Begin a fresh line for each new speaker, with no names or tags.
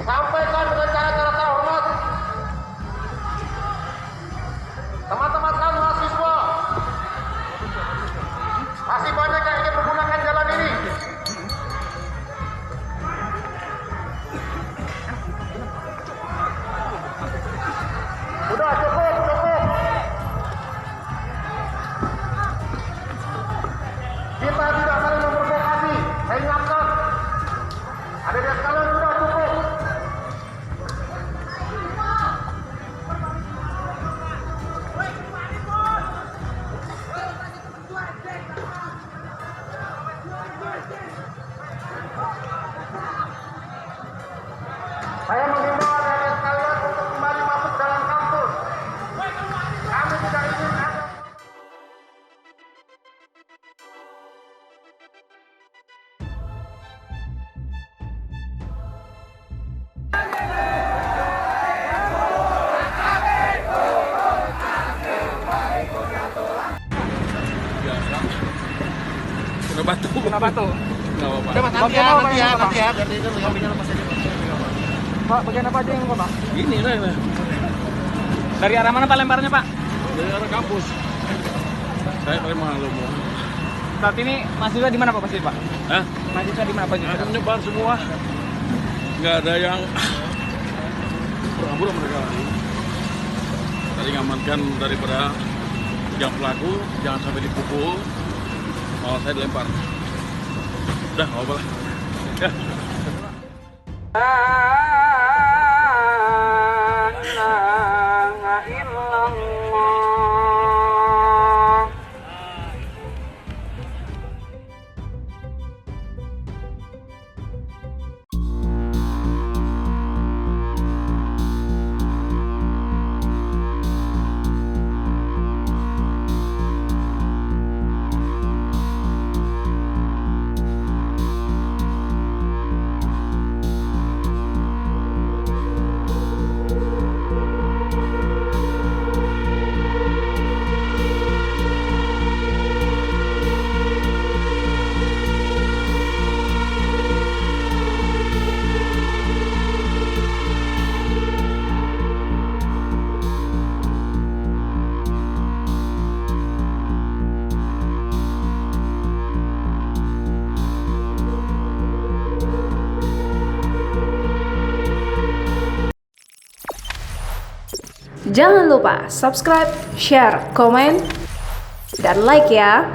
Sampaikan dengan cara-cara terhormat. Teman-teman kami mahasiswa, masih banyak yang ingin menggunakan jalan ini. Udah cukup. Kita tidak saling memprovokasi. Saya ingatkan, adik-adik sekalian sudah cukup. Saya mengimbau adik-adik sekalian untuk kembali masuk dalam kampus. Kami tidak ingin ada.
Kena batu.
Nggak apa-apa.
Udah, Mas,
Nanti ya. Biar itu kopinya lepas aja.
Pak, bagian apa aja yang luka, Pak?
Ini lah.
Dari arah mana Pak lemparnya, Pak?
Dari arah kampus. Saya dari Malomo.
Saat ini mahasiswa di mana Pak pasti, Pak?
Hah?
Mahasiswa di mana Pak?
Ada menyebar semua. Nggak ada yang pura-pura mereka. Tadi ngamankan daripada yang pelaku, jangan sampai dipukul. Malah saya dilempar. Udah, nggak apa-apa lah. Ya.
Jangan lupa subscribe, share, komen, dan like ya.